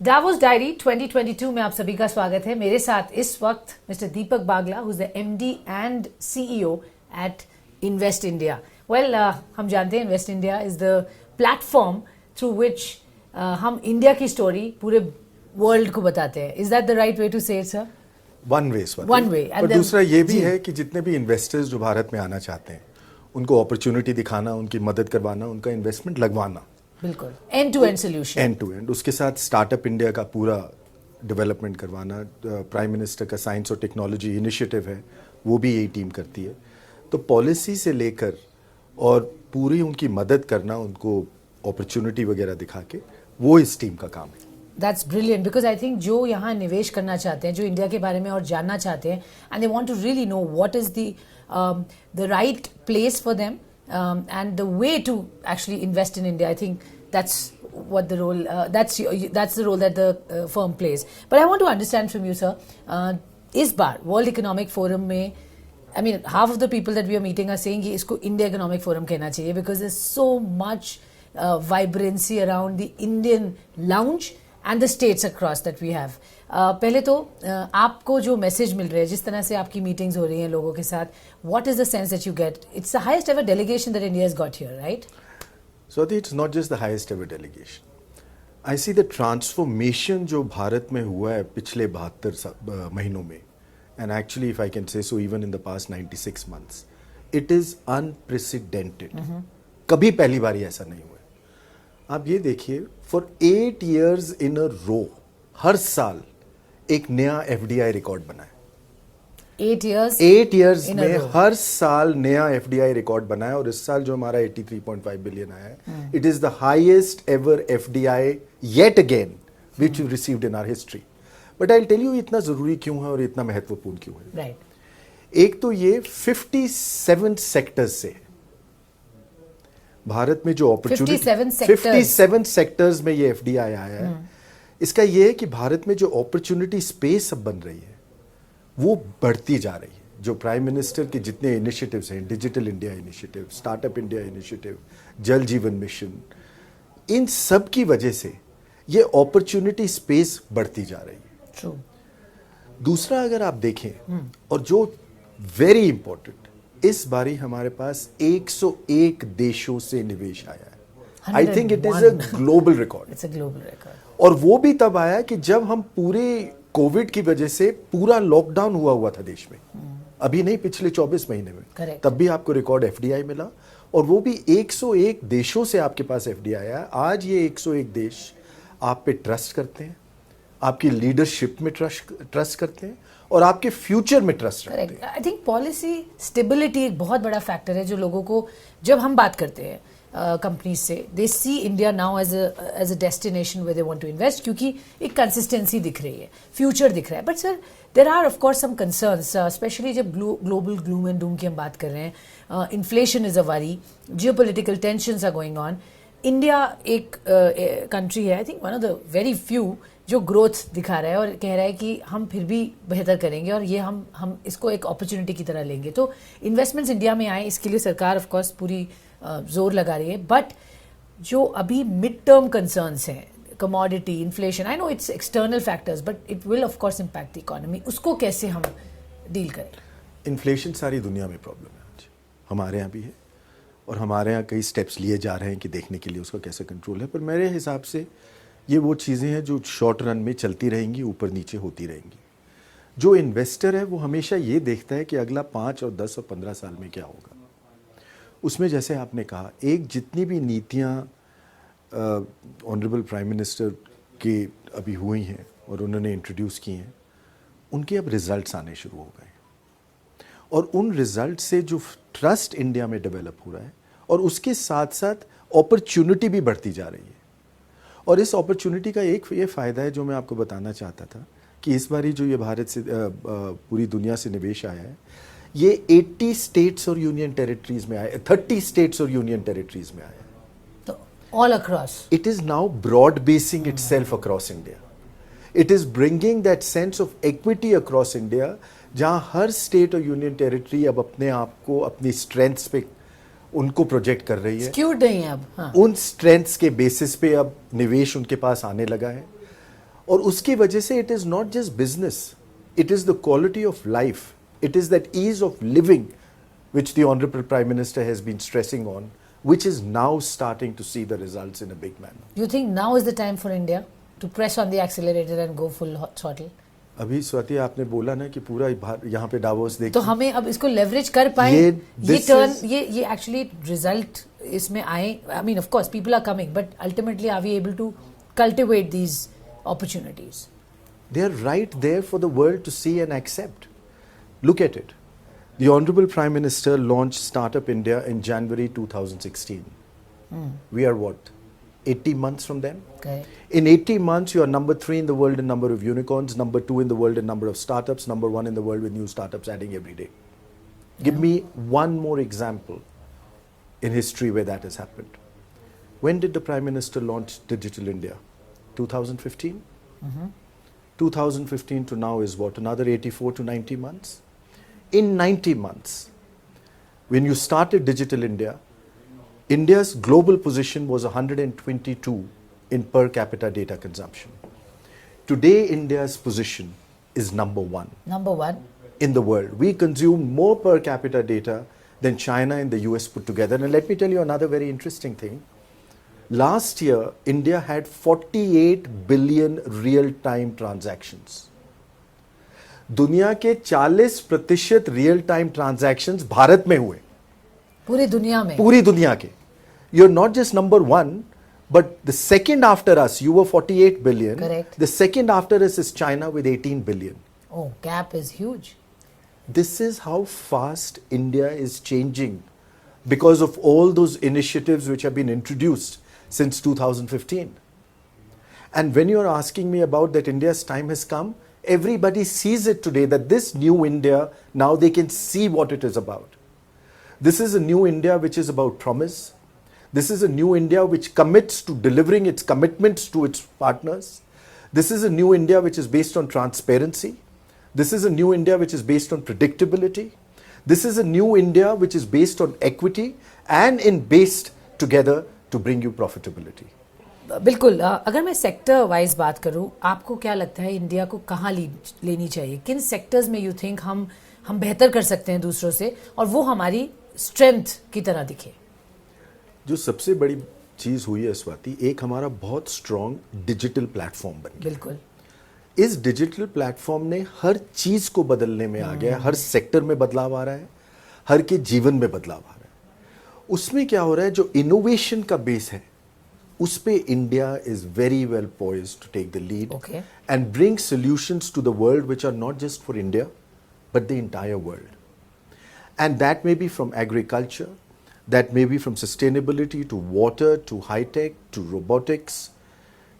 Davos diary 2022 में आप सभी का स्वागत है। मेरे साथ इस वक्त mister Deepak Bagla, who is the MD and CEO at invest India. Well, हम जानते हैं invest India is the platform through which हम इंडिया की स्टोरी पूरे वर्ल्ड को बताते हैं। Is that the right way to say it, sir? One way. पर दूसरा ये भी है कि जितने भी इन्वेस्टर्स जो भारत में आना चाहते हैं उनको अपॉर्चुनिटी दिखाना, उनकी मदद करवाना, उनका इन्वेस्टमेंट लगवाना, बिल्कुल end to end solution, end to end. उसके साथ स्टार्टअप इंडिया का पूरा डेवलपमेंट करवाना। प्राइम मिनिस्टर का साइंस और टेक्नोलॉजी इनिशिएटिव है, वो भी यही टीम करती है। तो पॉलिसी से लेकर और पूरी उनकी मदद करना, उनको अपॉर्चुनिटी वगैरह दिखा के, वो इस टीम का काम है। That's brilliant because I think जो यहाँ निवेश करना चाहते हैं, जो इंडिया के बारे में और जानना चाहते हैं, and they want to really know what is the right place for them and the way to actually invest in India. I think that's what the role that's the role that the firm plays. But I want to understand from you, sir. इस बार World Economic Forum में, I mean, half of the people that we are meeting are saying कि इसको India Economic Forum कहना चाहिए because there's so much vibrancy around the Indian lounge and the states across that we have. पहले तो आपको जो message मिल रहे हैं, जिस तरह से आपकी मीटिंग्स हो रही हैं लोगों के साथ, what is the sense that you get? It's the highest ever delegation that India has got here, right? So it's not just the highest ever delegation. I see the transformation जो भारत में हुआ है पिछले 72 महीनों में, and actually if I can say so even in the past 96 months, it is unprecedented. कभी पहली बार ऐसा नहीं हुआ। आप ये देखिए, फॉर 8 years इन अ रो हर साल एक नया एफडीआई रिकॉर्ड बना है। 8 years में हर साल नया एफडीआई रिकॉर्ड बना है। और इस साल जो हमारा 83.5 बिलियन आया है, it is the highest ever FDI yet again which we received in our history. But I will tell you इतना जरूरी क्यों है और इतना महत्वपूर्ण क्यों है। Right. एक तो ये 57 सेक्टर्स से भारत में जो अपॉर्चुनिटी 57 सेक्टर्स में ये एफडीआई आया है, इसका ये है कि भारत में जो अपॉर्चुनिटी स्पेस अब बन रही है वो बढ़ती जा रही है। जो प्राइम मिनिस्टर के जितने इनिशिएटिव्स हैं, digital India initiative, startup India initiative, जल जीवन मिशन, इन सब की वजह से ये अपॉर्चुनिटी स्पेस बढ़ती जा रही है। True. दूसरा अगर आप देखें, और जो वेरी इंपॉर्टेंट, इस बारी हमारे पास 101 देशों से निवेश आया है। I think it is a global record. It's a global record. और वो भी तब आया कि जब हम पूरे कोविड की वजह से पूरा लॉकडाउन हुआ था देश में। अभी नहीं, पिछले 24 महीने में। Correct. तब भी आपको रिकॉर्ड एफडीआई मिला, और वो भी 101 देशों से आपके पास एफडीआई आया। आज ये 101 देश आप पे ट्रस्ट करते हैं, आपकी लीडरशिप में ट्रस्ट करते हैं, और आपके फ्यूचर में ट्रस्ट रखते हैं। आई थिंक पॉलिसी स्टेबिलिटी एक बहुत बड़ा फैक्टर है जो लोगों को, जब हम बात करते हैं कंपनीज से, they see India now as a destination where they want to invest, क्योंकि एक कंसिस्टेंसी दिख रही है, फ्यूचर दिख रहा है। But sir, there are of course some concerns, specially जब ग्लोबल ग्लूम एंड डूम की हम बात कर रहे हैं। Inflation is a worry, geopolitical tensions are going on. India एक कंट्री है, I think one of the very few जो ग्रोथ दिखा रहा है और कह रहा है कि हम फिर भी बेहतर करेंगे और ये हम इसको एक अपॉर्चुनिटी की तरह लेंगे। तो इन्वेस्टमेंट्स इंडिया में आए, इसके लिए सरकार ऑफ कोर्स पूरी जोर लगा रही है। बट जो अभी मिड टर्म कंसर्न्स हैं, commodity, inflation, I know it's external factors but it will of course impact the economy, उसको कैसे हम डील करें? इन्फ्लेशन सारी दुनिया में प्रॉब्लम है आज, हमारे यहाँ भी है, और हमारे यहाँ कई स्टेप्स लिए जा रहे हैं कि देखने के लिए उसका कैसे कंट्रोल है। पर मेरे हिसाब से ये वो चीज़ें हैं जो शॉर्ट रन में चलती रहेंगी, ऊपर नीचे होती रहेंगी। जो इन्वेस्टर है वो हमेशा ये देखता है कि अगला 5 और 10 और 15 साल में क्या होगा। उसमें जैसे आपने कहा, एक जितनी भी नीतियाँ ऑनरेबल प्राइम मिनिस्टर की अभी हुई हैं और उन्होंने इंट्रोड्यूस की हैं, उनके अब रिजल्ट्स आने शुरू हो गए, और उन रिजल्ट से जो ट्रस्ट इंडिया में डेवलप हो रहा है, और उसके साथ साथ अपॉर्चुनिटी भी बढ़ती जा रही है। और इस अपॉर्चुनिटी का एक ये फ़ायदा है जो मैं आपको बताना चाहता था, कि इस बारी जो ये भारत से पूरी दुनिया से निवेश आया है, ये 80 स्टेट्स और यूनियन टेरिटरीज में आया, 30 स्टेट्स और यूनियन टेरिटरीज में आया है। तो all across it is now broad basing itself across India. It is bringing that sense of equity across India, जहाँ हर स्टेट और यूनियन टेरिटरी अब अपने आप को अपनी स्ट्रेंथ्स पे उनको प्रोजेक्ट कर रही है। नहीं है अब। हाँ। उन स्ट्रेंथ्स के बेसिस पे अब निवेश उनके पास आने लगा है। और उसकी वजह से it is not just business, it is the quality of life, it is that ease of living which the Honorable Prime Minister has been stressing on, which is now starting to see the results in a big manner. You think now is the time for India to press on the accelerator and go full throttle? अभी स्वाति आपने बोला ना कि पूरा यहाँ पे Davos देखिए, तो हमें अब इसको लेवरेज कर पाए, ये टर्न, ये एक्चुअली रिजल्ट इसमें आए. I mean of course people are coming, but ultimately are we able to cultivate these opportunities? They are right there for the world to see and accept. Look at it. The Honorable Prime Minister launched Startup India in January 2016. We are what? 80 months from then? Okay. In 80 months, you are number 3 in the world in number of unicorns, number 2 in the world in number of startups, number 1 in the world with new startups adding every day. Give me one more example in history where that has happened. When did the Prime Minister launch Digital India? 2015? 2015 to now is what? Another 84 to 90 months? In 90 months, when you started Digital India, India's global position was 122 in per capita data consumption. Today, India's position is number 1. Number 1. In the world. We consume more per capita data than China and the US put together. And let me tell you another very interesting thing. Last year, India had 48 billion real-time transactions. दुनिया के 40% real-time transactions Bharat में हुए. पूरी दुनिया में. पूरी दुनिया के. You're not just number 1, but the second after us, you were 48 billion. Correct. The second after us is China with 18 billion. Oh, gap is huge. This is how fast India is changing because of all those initiatives which have been introduced since 2015. And when you're asking me about that India's time has come, everybody sees it today that this new India, now they can see what it is about. This is a new India which is about promise. This is a new India which commits to delivering its commitments to its partners. This is a new India which is based on transparency. This is a new India which is based on predictability. This is a new India which is based on equity and in based together to bring you profitability. बिल्कुल. अगर मैं sector wise बात करूं, आपको क्या लगता है India को कहाँ लेनी चाहिए? किन सेक्टर्स में यू थिंक हम बेहतर कर सकते हैं दूसरों से और वो हमारी स्ट्रेंथ की तरह दिखे? जो सबसे बड़ी चीज हुई है स्वाति, एक हमारा बहुत स्ट्रॉन्ग डिजिटल प्लेटफॉर्म बन गया. बिल्कुल. इस डिजिटल प्लेटफॉर्म ने हर चीज को बदलने में आ गया है. हर सेक्टर में बदलाव आ रहा है, हर के जीवन में बदलाव आ रहा है. उसमें क्या हो रहा है, जो इनोवेशन का बेस है उस पे India is very well poised to take the lead and bring solutions to the world which are not just for India but the entire world. And that may be from agriculture, that may be from sustainability to water to high tech to robotics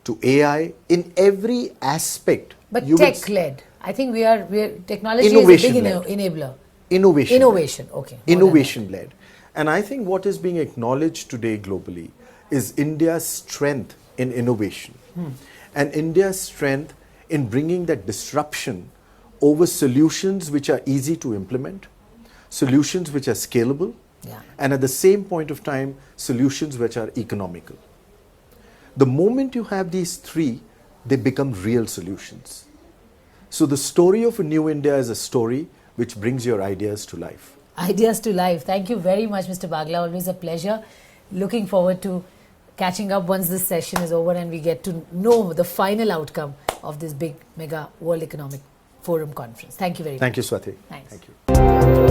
to AI, in every aspect. But tech led, I think we are technology is a big enabler. Innovation, okay. Innovation led. And I think what is being acknowledged today globally is India's strength in innovation and India's strength in bringing that disruption over solutions which are easy to implement, solutions which are scalable, and at the same point of time, solutions which are economical. The moment you have these three, they become real solutions. So the story of a new India is a story which brings your ideas to life. Ideas to life. Thank you very much, Mr. Bagla. Always a pleasure. Looking forward to catching up once this session is over and we get to know the final outcome of this big mega World Economic Forum conference. Thank you very much. Thank you, Swati. Thanks. Thank you.